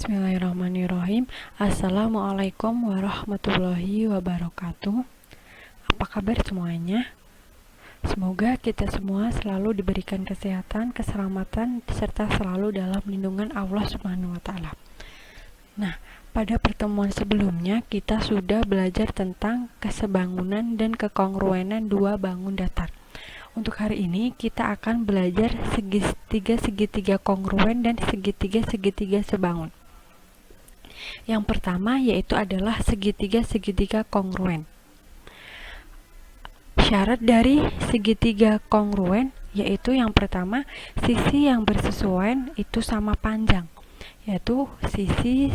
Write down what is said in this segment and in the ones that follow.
Bismillahirrahmanirrahim. Assalamualaikum warahmatullahi wabarakatuh. Apa kabar semuanya? Semoga kita semua selalu diberikan kesehatan, keselamatan, serta selalu dalam lindungan Allah Subhanahu wa Ta'ala. Nah, pada pertemuan sebelumnya kita sudah belajar tentang kesebangunan dan kekongruenan dua bangun datar. Untuk hari ini kita akan belajar segitiga kongruen dan segitiga sebangun. Yang pertama yaitu adalah segitiga kongruen. Syarat dari segitiga kongruen yaitu yang pertama, sisi yang bersesuaian itu sama panjang, yaitu sisi.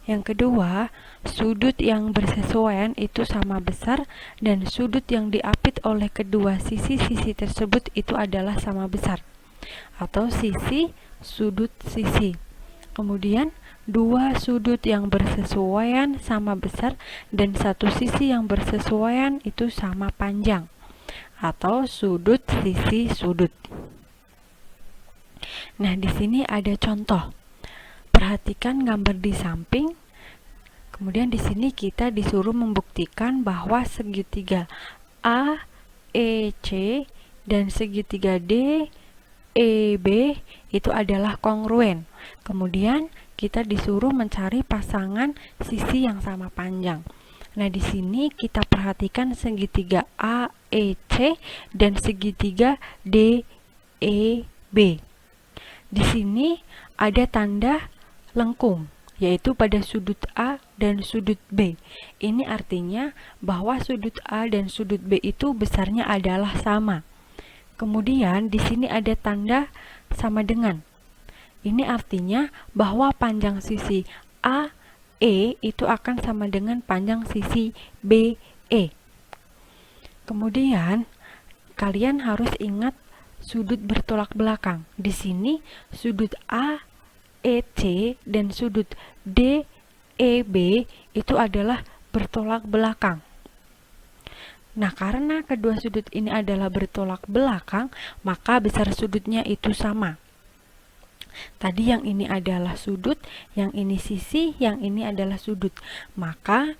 Yang kedua, sudut yang bersesuaian itu sama besar dan sudut yang diapit oleh kedua sisi tersebut itu adalah sama besar, atau sisi, sudut, sisi. Kemudian, dua sudut yang bersesuaian sama besar dan satu sisi yang bersesuaian itu sama panjang, atau sudut, sisi, sudut. Nah, di sini ada contoh. Perhatikan gambar di samping. Kemudian di sini kita disuruh membuktikan bahwa segitiga AEC dan segitiga DEB itu adalah kongruen. Kemudian kita disuruh mencari pasangan sisi yang sama panjang. Nah, di sini kita perhatikan segitiga AEC dan segitiga DEB. Di sini ada tanda lengkung, yaitu pada sudut A dan sudut B. Ini artinya bahwa sudut A dan sudut B itu besarnya adalah sama. Kemudian di sini ada tanda sama dengan. Ini artinya bahwa panjang sisi AE itu akan sama dengan panjang sisi BE. Kemudian kalian harus ingat sudut bertolak belakang. Di sini sudut AEC dan sudut DEB itu adalah bertolak belakang. Nah, karena kedua sudut ini adalah bertolak belakang, maka besar sudutnya itu sama. Tadi yang ini adalah sudut, yang ini sisi, yang ini adalah sudut. Maka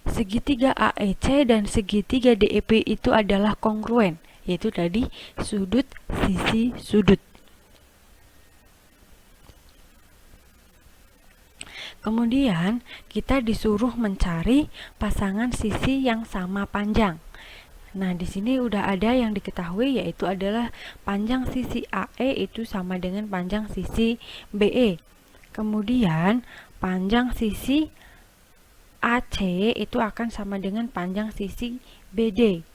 segitiga AEC dan segitiga DEB itu adalah kongruen, yaitu tadi sudut, sisi, sudut. Kemudian kita disuruh mencari pasangan sisi yang sama panjang. Nah, di sini udah ada yang diketahui, yaitu adalah panjang sisi AE itu sama dengan panjang sisi BE. Kemudian panjang sisi AC itu akan sama dengan panjang sisi BD.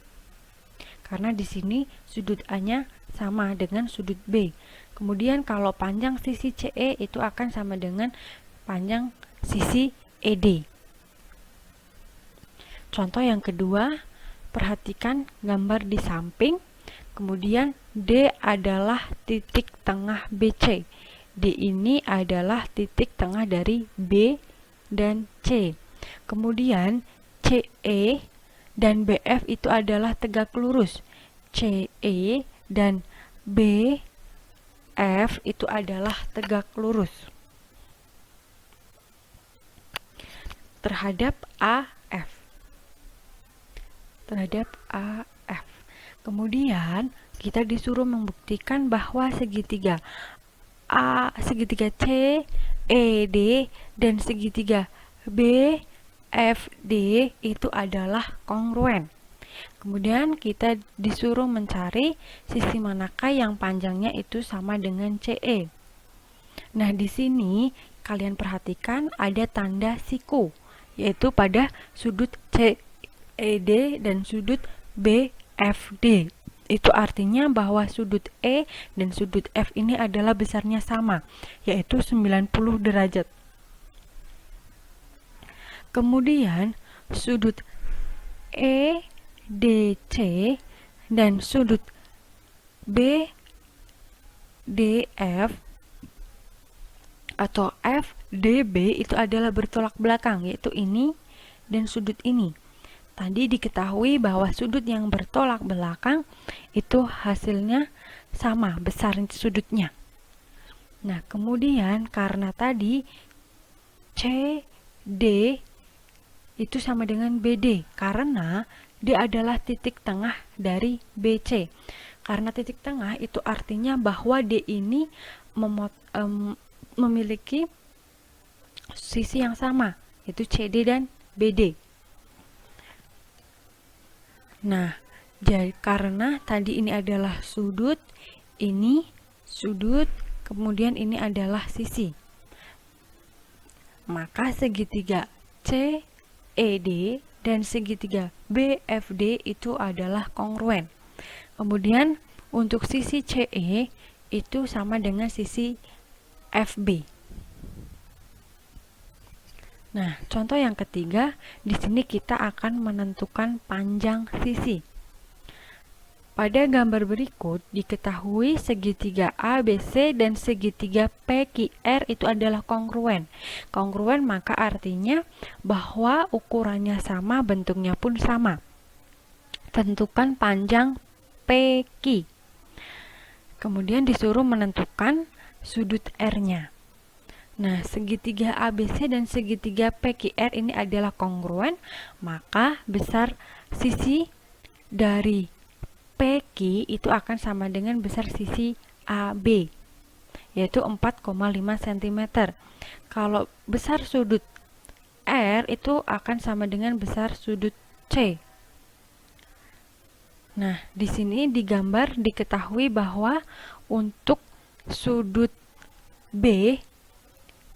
Karena di sini sudut A-nya sama dengan sudut B. Kemudian kalau panjang sisi CE itu akan sama dengan panjang sisi ED. Contoh yang kedua, perhatikan gambar di samping. Kemudian D adalah titik tengah BC. D ini adalah titik tengah dari B dan C. Kemudian CE dan BF itu adalah tegak lurus. CE dan BF itu adalah tegak lurus terhadap AF. Kemudian kita disuruh membuktikan bahwa segitiga CED dan segitiga BFD itu adalah kongruen. Kemudian kita disuruh mencari sisi manakah yang panjangnya itu sama dengan CE. Nah, di sini kalian perhatikan ada tanda siku, yaitu pada sudut CED dan sudut BFD. Itu artinya bahwa sudut E dan sudut F ini adalah besarnya sama, yaitu 90 derajat. Kemudian sudut EDC dan sudut BDF atau FDB itu adalah bertolak belakang, yaitu ini dan sudut ini. Tadi diketahui bahwa sudut yang bertolak belakang itu hasilnya sama besar sudutnya. Nah, kemudian karena tadi CD itu sama dengan BD karena dia adalah titik tengah dari BC. Karena titik tengah itu artinya bahwa D ini memiliki sisi yang sama, yaitu CD dan BD. Nah, jadi karena tadi ini adalah sudut, ini sudut, kemudian ini adalah sisi, maka segitiga CED dan segitiga BFD itu adalah kongruen. Kemudian untuk sisi CE itu sama dengan sisi FB. Nah, contoh yang ketiga, di sini kita akan menentukan panjang sisi. Pada gambar berikut, diketahui segitiga ABC dan segitiga PQR itu adalah kongruen. Kongruen maka artinya bahwa ukurannya sama, bentuknya pun sama. Tentukan panjang PQ. Kemudian disuruh menentukan sudut R-nya. Nah, segitiga ABC dan segitiga PQR ini adalah kongruen, maka besar sisi dari PQ itu akan sama dengan besar sisi AB, yaitu 4,5 cm. Kalau besar sudut R itu akan sama dengan besar sudut C. Nah, di sini digambar diketahui bahwa untuk sudut B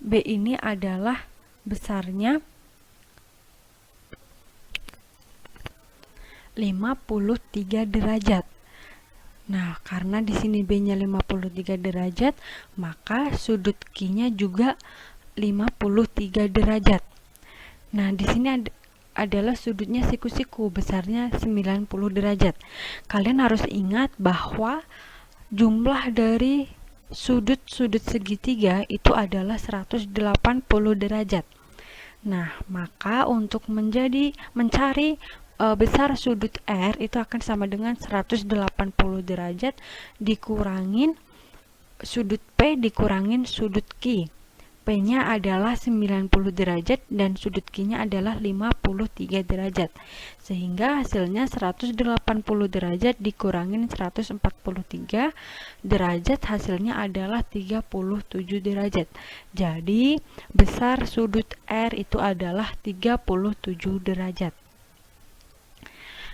ini adalah besarnya 53 derajat. Nah, karena di sini B-nya 53 derajat, maka sudut Q-nya juga 53 derajat. Nah, di sini adalah sudutnya siku-siku, besarnya 90 derajat. Kalian harus ingat bahwa jumlah dari sudut-sudut segitiga itu adalah 180 derajat. Nah, maka untuk mencari besar sudut R itu akan sama dengan 180 derajat dikurangin sudut P dikurangin sudut Q. P-nya adalah 90 derajat dan sudut Q-nya adalah 53 derajat. Sehingga hasilnya 180 derajat dikurangin 143 derajat, hasilnya adalah 37 derajat. Jadi, besar sudut R itu adalah 37 derajat.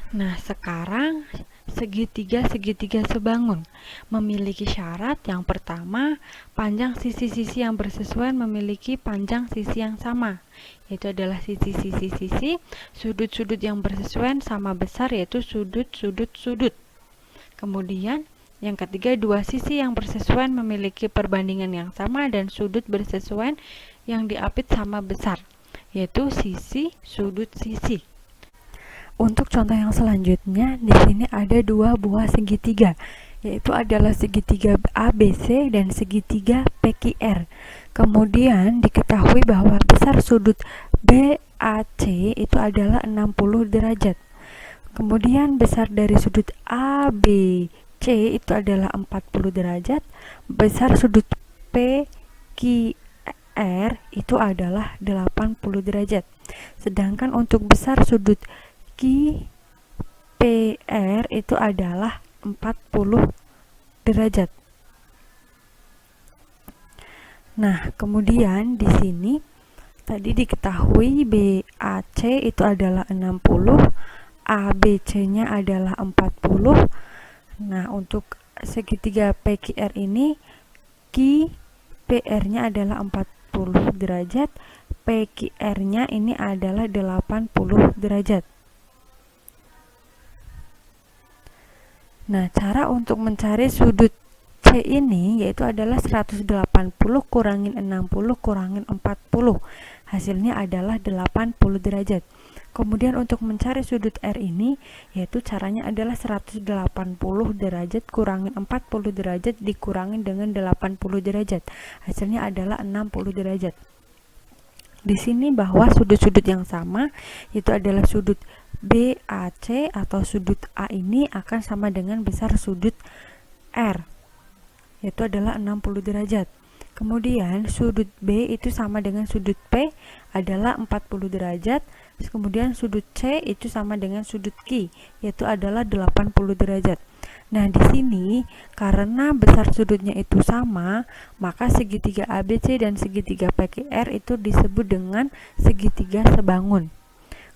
Nah, sekarang segitiga-segitiga sebangun memiliki syarat. Yang pertama, panjang sisi-sisi yang bersesuaian memiliki panjang sisi yang sama, yaitu adalah sisi-sisi-sisi. Sudut-sudut yang bersesuaian sama besar, yaitu sudut-sudut-sudut. Kemudian yang ketiga, dua sisi yang bersesuaian memiliki perbandingan yang sama dan sudut bersesuaian yang diapit sama besar, yaitu sisi sudut sisi. Untuk contoh yang selanjutnya, di sini ada dua buah segitiga, yaitu adalah segitiga ABC dan segitiga PQR. Kemudian diketahui bahwa besar sudut BAC itu adalah 60 derajat. Kemudian besar dari sudut ABC itu adalah 40 derajat. Besar sudut PQR itu adalah 80 derajat. Sedangkan untuk besar sudut PR itu adalah 40 derajat. Nah, kemudian di sini tadi diketahui BAC itu adalah 60, ABC-nya adalah 40. Nah, untuk segitiga PQR ini PR-nya adalah 40 derajat, PQR-nya ini adalah 80 derajat. Nah, cara untuk mencari sudut C ini yaitu adalah 180 kurangin 60 kurangin 40. Hasilnya adalah 80 derajat. Kemudian untuk mencari sudut R ini yaitu caranya adalah 180 derajat kurangin 40 derajat dikurangin dengan 80 derajat. Hasilnya adalah 60 derajat. Di sini bahwa sudut-sudut yang sama itu adalah sudut BAC atau sudut A ini akan sama dengan besar sudut R, yaitu adalah 60 derajat. Kemudian sudut B itu sama dengan sudut P adalah 40 derajat. Kemudian sudut C itu sama dengan sudut Q, yaitu adalah 80 derajat. Nah, di sini karena besar sudutnya itu sama, maka segitiga ABC dan segitiga PQR itu disebut dengan segitiga sebangun.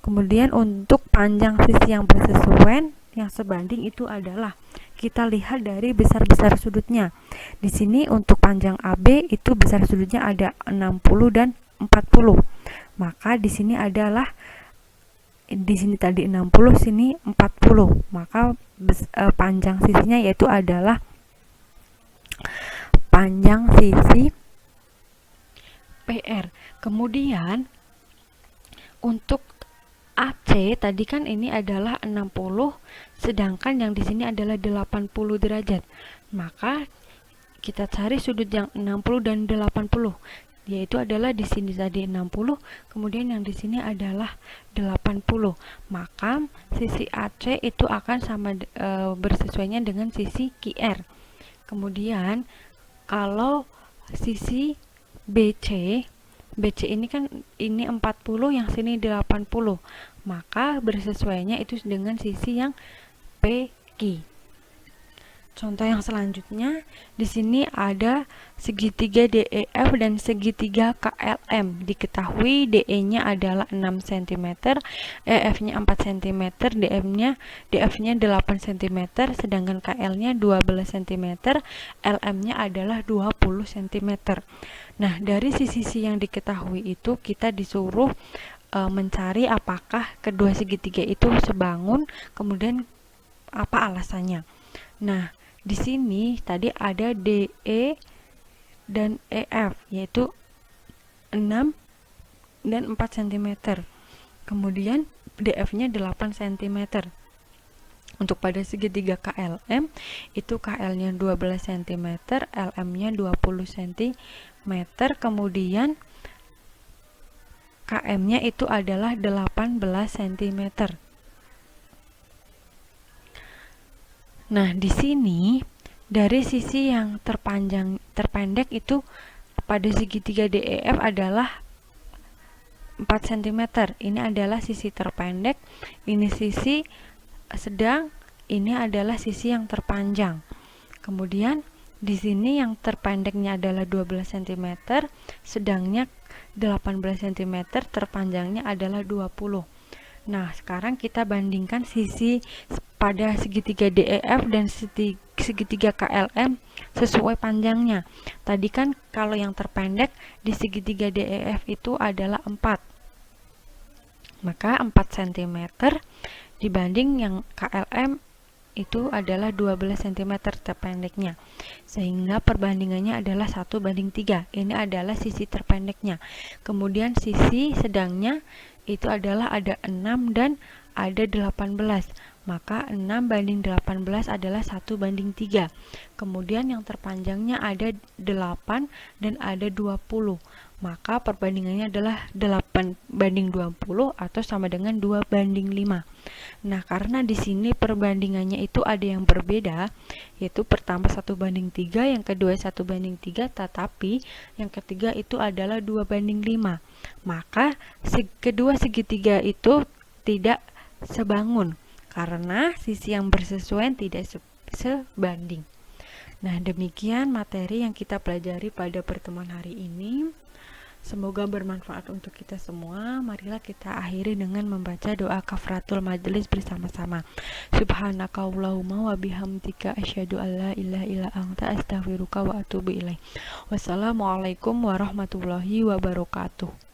Kemudian untuk panjang sisi yang bersesuaian yang sebanding itu adalah kita lihat dari besar-besar sudutnya. Di sini untuk panjang AB itu besar sudutnya ada 60 dan 40. Maka di sini tadi 60, sini 40. Maka panjang sisinya yaitu adalah panjang sisi PR. Kemudian untuk AC tadi kan ini adalah 60, sedangkan yang di sini adalah 80 derajat. Maka kita cari sudut yang 60 dan 80, yaitu adalah di sini tadi 60, kemudian yang di sini adalah 80. Maka sisi AC itu akan sama bersesuainya dengan sisi QR. Kemudian kalau sisi BC ini kan ini 40, yang sini 80. Maka bersesuainya itu dengan sisi yang PQ. Contoh yang selanjutnya, di sini ada segitiga DEF dan segitiga KLM. Diketahui DE-nya adalah 6 cm, EF-nya 4 cm, DF-nya 8 cm, sedangkan KL-nya 12 cm, LM-nya adalah 20 cm. Nah, dari sisi-sisi yang diketahui itu kita disuruh mencari apakah kedua segitiga itu sebangun, kemudian apa alasannya. Nah, di sini tadi ada DE dan EF, yaitu 6 dan 4 cm. Kemudian DF-nya 8 cm. Untuk pada segitiga KLM, itu KL-nya 12 cm, LM-nya 20 cm, kemudian KM-nya itu adalah 18 cm. Nah, di sini dari sisi yang terpendek itu pada segitiga DEF adalah 4 cm. Ini adalah sisi terpendek, ini sisi sedang, ini adalah sisi yang terpanjang. Kemudian di sini yang terpendeknya adalah 12 cm, sedangnya 18 cm, terpanjangnya adalah 20. Nah, sekarang kita bandingkan sisi pada segitiga DEF dan segitiga KLM sesuai panjangnya. Tadi kan kalau yang terpendek di segitiga DEF itu adalah 4. Maka 4 cm dibanding yang KLM itu adalah 12 cm terpendeknya. Sehingga perbandingannya adalah 1:3. Ini adalah sisi terpendeknya. Kemudian sisi sedangnya itu adalah ada 6 dan ada 18. Maka 6:18 adalah 1:3. Kemudian yang terpanjangnya ada 8 dan ada 20. Maka perbandingannya adalah 8:20 atau sama dengan 2:5. Nah, karena di sini perbandingannya itu ada yang berbeda, yaitu pertama 1:3, yang kedua 1:3, tetapi yang ketiga itu adalah 2:5. Maka kedua segitiga itu tidak sebangun karena sisi yang bersesuaian tidak sebanding. Nah, demikian materi yang kita pelajari pada pertemuan hari ini. Semoga bermanfaat untuk kita semua. Marilah kita akhiri dengan membaca doa kafaratul majelis bersama-sama. Subhanakallahumma wa bihamdika asyhadu an la ilaha illa anta astaghfiruka wa atubu ilaik. Wassalamualaikum warahmatullahi wabarakatuh.